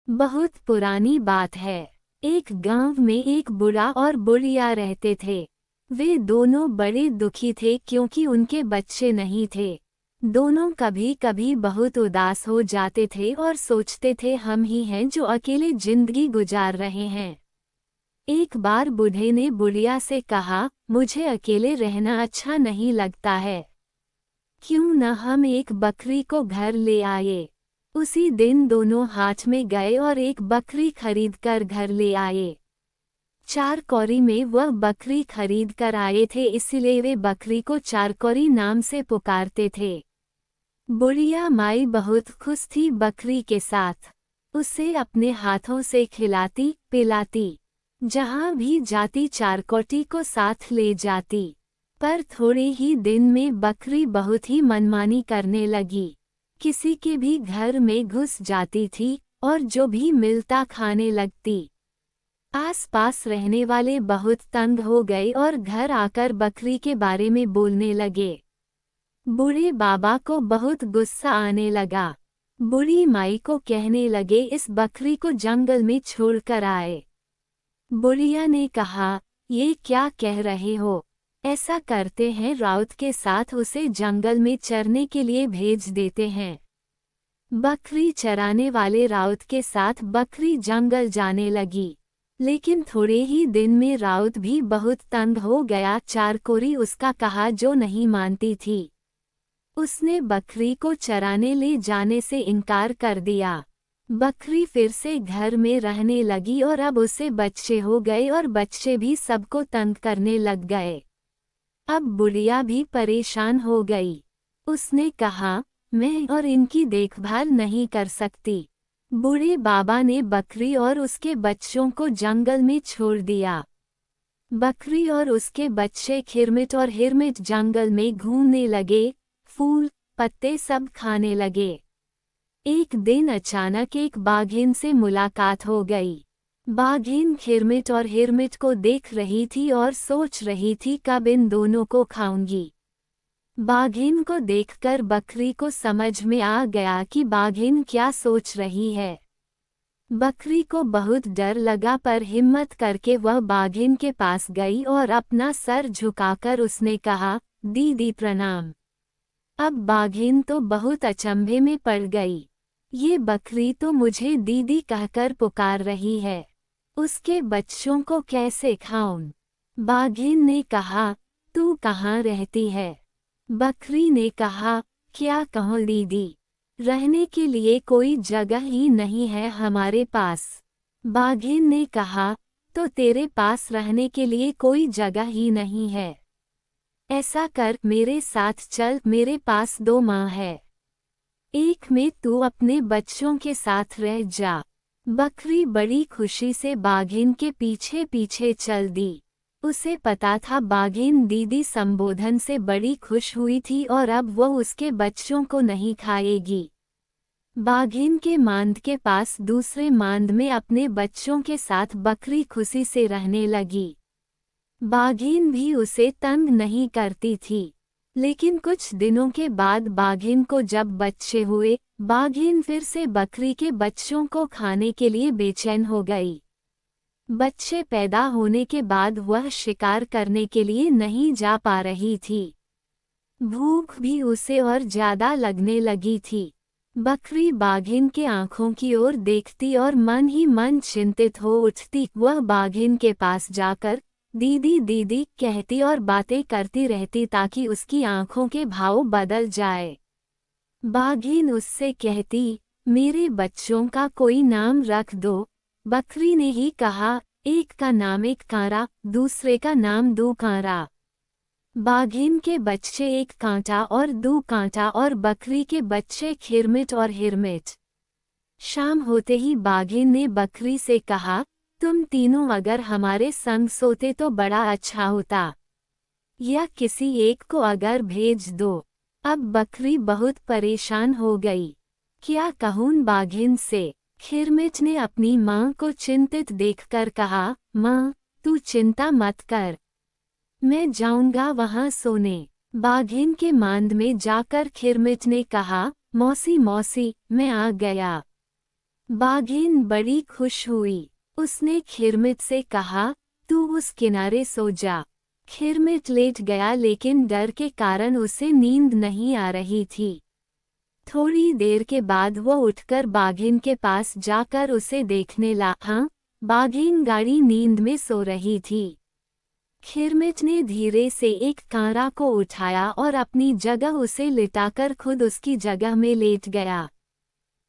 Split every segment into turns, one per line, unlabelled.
बहुत पुरानी बात है। एक गांव में एक बूढ़ा और बुढ़िया रहते थे। वे दोनों बड़े दुखी थे क्योंकि उनके बच्चे नहीं थे। दोनों कभी कभी बहुत उदास हो जाते थे और सोचते थे हम ही हैं जो अकेले जिंदगी गुजार रहे हैं। एक बार बूढ़े ने बुढ़िया से कहा, मुझे अकेले रहना अच्छा नहीं लगता है। क्यों न हम एक बकरी को घर ले आए। उसी दिन दोनों हाट में गए और एक बकरी खरीद कर घर ले आए। 4 कौड़ी में वह बकरी खरीद कर आए थे, इसलिए वे बकरी को 4 कौड़ी नाम से पुकारते थे। बुढ़िया माई बहुत खुश थी बकरी के साथ। उसे अपने हाथों से खिलाती पिलाती, जहाँ भी जाती 4 कौड़ी को साथ ले जाती। पर थोड़े ही दिन में बकरी बहुत ही मनमानी करने लगी। किसी के भी घर में घुस जाती थी और जो भी मिलता खाने लगती। आसपास रहने वाले बहुत तंग हो गए और घर आकर बकरी के बारे में बोलने लगे। बूढ़े बाबा को बहुत गुस्सा आने लगा। बूढ़ी माई को कहने लगे इस बकरी को जंगल में छोड़कर आए। बुढ़िया ने कहा, ये क्या कह रहे हो? ऐसा करते हैं, राउत के साथ उसे जंगल में चरने के लिए भेज देते हैं। बकरी चराने वाले राउत के साथ बकरी जंगल जाने लगी। लेकिन थोड़े ही दिन में राउत भी बहुत तंग हो गया। 4 कौड़ी उसका कहा जो नहीं मानती थी। उसने बकरी को चराने ले जाने से इनकार कर दिया। बकरी फिर से घर में रहने लगी और अब उसे बच्चे हो गए और बच्चे भी सबको तंग करने लग गए। अब बुढ़िया भी परेशान हो गई। उसने कहा, मैं और इनकी देखभाल नहीं कर सकती। बूढ़े बाबा ने बकरी और उसके बच्चों को जंगल में छोड़ दिया। बकरी और उसके बच्चे खिरमिट और हिरमिट जंगल में घूमने लगे, फूल पत्ते सब खाने लगे। एक दिन अचानक एक बाघिन से मुलाकात हो गई। बाघिन खिरमिट और हिरमिट को देख रही थी और सोच रही थी कब इन दोनों को खाऊंगी। बाघिन को देखकर बकरी को समझ में आ गया कि बाघिन क्या सोच रही है। बकरी को बहुत डर लगा, पर हिम्मत करके वह बाघिन के पास गई और अपना सर झुकाकर उसने कहा, दीदी प्रणाम। अब बाघिन तो बहुत अचंभे में पड़ गई। ये बकरी तो मुझे दीदी कहकर पुकार रही है, उसके बच्चों को कैसे खाऊं? बाघिन ने कहा, तू कहाँ रहती है? बकरी ने कहा, क्या कहूँ दीदी, रहने के लिए कोई जगह ही नहीं है हमारे पास। बाघिन ने कहा, तो तेरे पास रहने के लिए कोई जगह ही नहीं है। ऐसा कर, मेरे साथ चल, मेरे पास 2 माँ है। एक में तू अपने बच्चों के साथ रह जा। बकरी बड़ी खुशी से बाघिन के पीछे पीछे चल दी। उसे पता था बाघिन दीदी संबोधन से बड़ी खुश हुई थी और अब वो उसके बच्चों को नहीं खाएगी। बाघिन के मांद के पास दूसरे मांद में अपने बच्चों के साथ बकरी खुशी से रहने लगी। बाघिन भी उसे तंग नहीं करती थी। लेकिन कुछ दिनों के बाद बाघिन को जब बच्चे हुए, बाघिन फिर से बकरी के बच्चों को खाने के लिए बेचैन हो गई। बच्चे पैदा होने के बाद वह शिकार करने के लिए नहीं जा पा रही थी। भूख भी उसे और ज्यादा लगने लगी थी। बकरी बाघिन के आंखों की ओर देखती और मन ही मन चिंतित हो उठती। वह बाघिन के पास जाकर दीदी दीदी कहती और बातें करती रहती ताकि उसकी आंखों के भाव बदल जाए। बाघिन उससे कहती, मेरे बच्चों का कोई नाम रख दो। बकरी ने ही कहा, एक का नाम एक कांरा, दूसरे का नाम 2 कांरा। बाघिन के बच्चे एक कांटा और 2 कांटा और बकरी के बच्चे खिरमिट और हिरमिट। शाम होते ही बाघिन ने बकरी से कहा, तुम तीनों अगर हमारे संग सोते तो बड़ा अच्छा होता, या किसी एक को अगर भेज दो। अब बकरी बहुत परेशान हो गई। क्या कहूँ बाघिन से? खिरमिट ने अपनी माँ को चिंतित देखकर कहा, माँ तू चिंता मत कर, मैं जाऊंगा वहां सोने। बाघिन के मांद में जाकर खिरमिट ने कहा, मौसी मौसी मैं आ गया। बाघिन बड़ी खुश हुई। उसने खिरमिट से कहा, तू उस किनारे सो जा। खिरमिट लेट गया लेकिन डर के कारण उसे नींद नहीं आ रही थी। थोड़ी देर के बाद वो उठकर बाघिन के पास जाकर उसे देखने लगा। बाघिन गाढ़ी नींद में सो रही थी। खिरमिट ने धीरे से एक कांरा को उठाया और अपनी जगह उसे लिटाकर खुद उसकी जगह में लेट गया।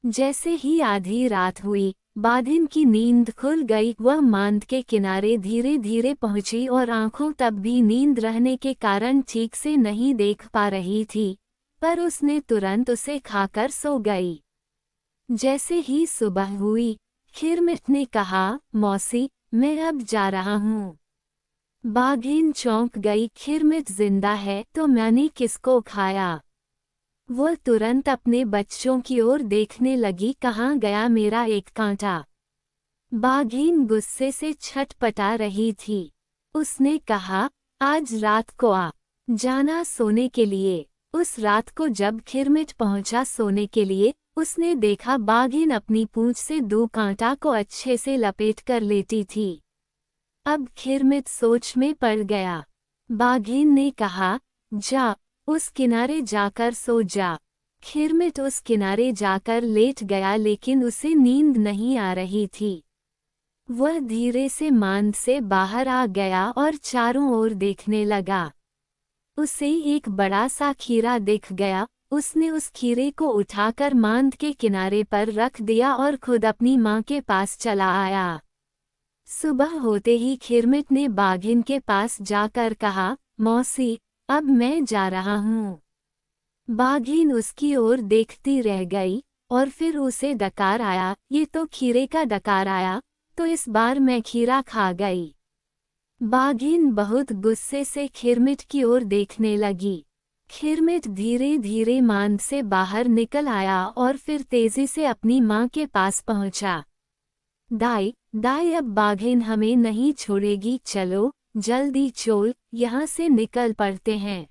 जैसे ही आधी रात हुई, बाघिन की नींद खुल गई। वह मांद के किनारे धीरे धीरे पहुंची और आंखों तब भी नींद रहने के कारण ठीक से नहीं देख पा रही थी, पर उसने तुरंत उसे खाकर सो गई। जैसे ही सुबह हुई, खिरमिट ने कहा, मौसी, मैं अब जा रहा हूँ। बाघिन चौंक गई। खिरमिट जिंदा है तो मैंने किसको खाया? वह तुरंत अपने बच्चों की ओर देखने लगी। कहाँ गया मेरा एक कांटा? बाघिन गुस्से से छटपटा रही थी। उसने कहा, आज रात को आ जाना सोने के लिए। उस रात को जब खिरमिट पहुंचा सोने के लिए, उसने देखा बाघिन अपनी पूंछ से 2 कांटा को अच्छे से लपेट कर लेटी थी। अब खिरमिट सोच में पड़ गया। बाघिन ने कहा, जा, उस किनारे जाकर सो जा। खिरमिट उस किनारे जाकर लेट गया लेकिन उसे नींद नहीं आ रही थी। वह धीरे से मांद से बाहर आ गया और चारों ओर देखने लगा। उसे एक बड़ा सा खीरा दिख गया। उसने उस खीरे को उठाकर मांद के किनारे पर रख दिया और खुद अपनी माँ के पास चला आया। सुबह होते ही खिरमिट ने बाघिन के पास जाकर कहा, मौसी, अब मैं जा रहा हूँ। बाघिन उसकी ओर देखती रह गई और फिर उसे डकार आया। ये तो खीरे का डकार आया, तो इस बार मैं खीरा खा गई। बाघिन बहुत गुस्से से खिरमिट की ओर देखने लगी। खिरमिट धीरे धीरे मांद से बाहर निकल आया और फिर तेजी से अपनी माँ के पास पहुंचा। दाई, दाई, अब बाघिन हमें नहीं छोड़ेगी, चलो जल्दी चोल, यहाँ से निकल पड़ते हैं।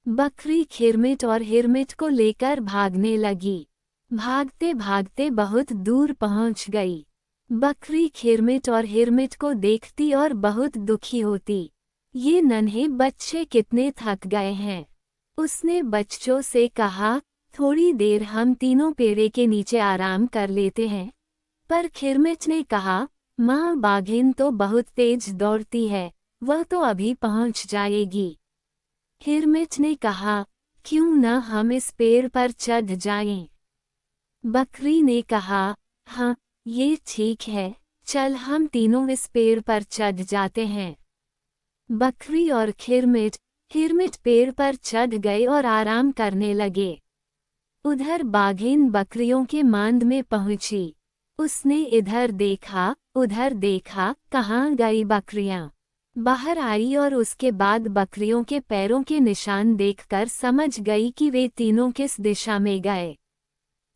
बकरी खिरमिट और हिरमिट को लेकर भागने लगी। भागते भागते बहुत दूर पहुंच गई। बकरी खिरमिट और हिरमिट को देखती और बहुत दुखी होती। ये नन्हे बच्चे कितने थक गए हैं। उसने बच्चों से कहा, थोड़ी देर हम तीनों पेड़ के नीचे आराम कर लेते हैं। पर खिरमिट ने कहा, माँ, बाघिन तो बहुत तेज दौड़ती है, वह तो अभी पहुंच जाएगी। हिरमिट ने कहा, क्यों न हम इस पेड़ पर चढ़ जाएं? बकरी ने कहा, हाँ, ये ठीक है, चल हम तीनों इस पेड़ पर चढ़ जाते हैं। बकरी और हिरमिट पेड़ पर चढ़ गए और आराम करने लगे। उधर बाघिन बकरियों के मांद में पहुंची। उसने इधर देखा, उधर देखा, कहाँ गई बकरियां? बाहर आई और उसके बाद बकरियों के पैरों के निशान देखकर समझ गई कि वे तीनों किस दिशा में गए।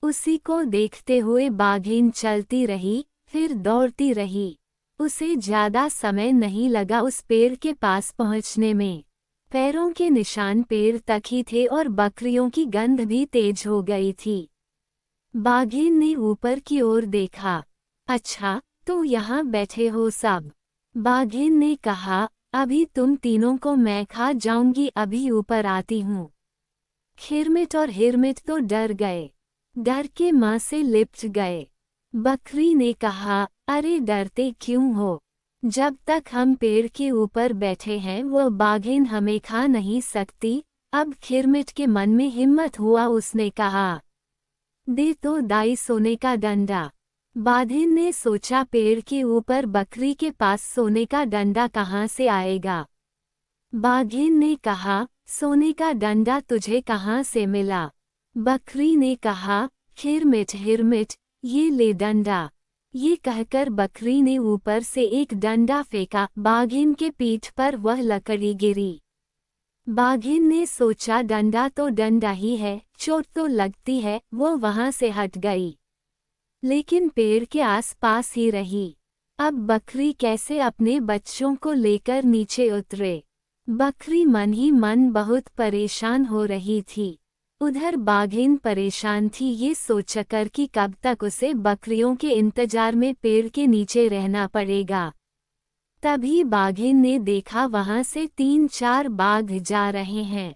उसी को देखते हुए बाघिन चलती रही, फिर दौड़ती रही। उसे ज्यादा समय नहीं लगा उस पेड़ के पास पहुंचने में। पैरों के निशान पेड़ तक ही थे और बकरियों की गंध भी तेज हो गई थी। बाघिन ने ऊपर की ओर देखा। अच्छा, तो यहाँ बैठे हो सब? बाघिन ने कहा, अभी तुम तीनों को मैं खा जाऊंगी, अभी ऊपर आती हूँ। खिरमिट और हिरमिट तो डर गए, डर के माँ से लिपट गए। बकरी ने कहा, अरे डरते क्यों हो? जब तक हम पेड़ के ऊपर बैठे हैं वो बाघिन हमें खा नहीं सकती। अब खिरमिट के मन में हिम्मत हुआ, उसने कहा, दे तो दाई सोने का डंडा। बाघिन ने सोचा, पेड़ के ऊपर बकरी के पास सोने का डंडा कहाँ से आएगा? बाघिन ने कहा, सोने का डंडा तुझे कहाँ से मिला? बकरी ने कहा, खिरमिट, हिरमिट, ये ले डंडा। ये कहकर बकरी ने ऊपर से एक डंडा फेंका। बाघिन के पीठ पर वह लकड़ी गिरी। बाघिन ने सोचा, डंडा तो डंडा ही है, चोट तो लगती है। वो वहां से हट गई, लेकिन पेड़ के आसपास ही रही। अब बकरी कैसे अपने बच्चों को लेकर नीचे उतरे? बकरी मन ही मन बहुत परेशान हो रही थी। उधर बाघिन परेशान थी ये सोचकर कि कब तक उसे बकरियों के इंतजार में पेड़ के नीचे रहना पड़ेगा। तभी बाघिन ने देखा वहां से 3-4 बाघ जा रहे हैं।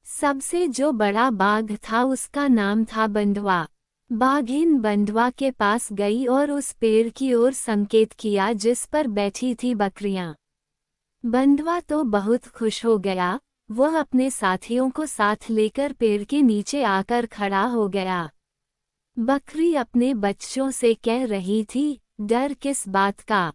सबसे जो बड़ा बाघ था उसका नाम था बंधवा। बाघिन बंधवा के पास गई और उस पेड़ की ओर संकेत किया जिस पर बैठी थी बकरियां। बंधवा तो बहुत खुश हो गया, वह अपने साथियों को साथ लेकर पेड़ के नीचे आकर खड़ा हो गया। बकरी अपने बच्चों से कह रही थी, डर किस बात का,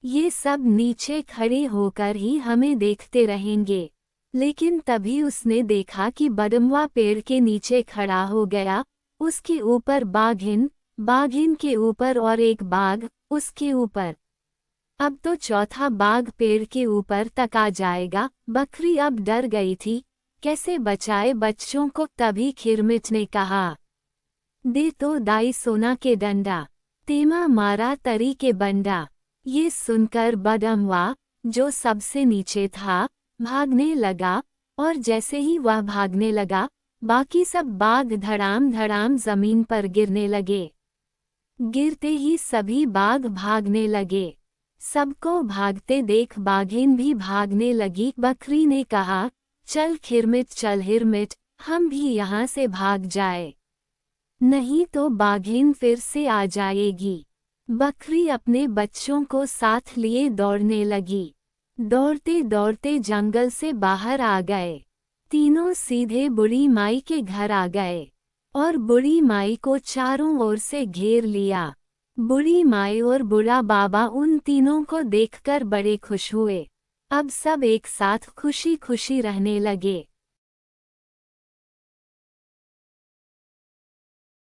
ये सब नीचे खड़े होकर ही हमें देखते रहेंगे। लेकिन तभी उसने देखा कि बंधवा पेड़ के नीचे खड़ा हो गया, उसके ऊपर बाघिन, बाघिन के ऊपर और एक बाघ, उसके ऊपर। अब तो चौथा बाघ पेड़ के ऊपर तक आ जाएगा। बकरी अब डर गई थी, कैसे बचाए बच्चों को। तभी खिरमिट ने कहा, दे तो दाई सोना के डंडा, तेमा मारा तरी के बंडा। ये सुनकर बंधवा, जो सबसे नीचे था, भागने लगा, और जैसे ही वह भागने लगा, बाकी सब बाघ धड़ाम धड़ाम जमीन पर गिरने लगे। गिरते ही सभी बाघ भागने लगे। सबको भागते देख बाघिन भी भागने लगी। बकरी ने कहा, चल खिरमिट चल हिरमिट, हम भी यहाँ से भाग जाए, नहीं तो बाघिन फिर से आ जाएगी। बकरी अपने बच्चों को साथ लिए दौड़ने लगी। दौड़ते दौड़ते जंगल से बाहर आ गए। तीनों सीधे बूढ़ी माई के घर आ गए और बूढ़ी माई को चारों ओर से घेर लिया। बूढ़ी माई और बूढ़ा बाबा उन तीनों को देखकर बड़े खुश हुए। अब सब एक साथ खुशी खुशी रहने लगे।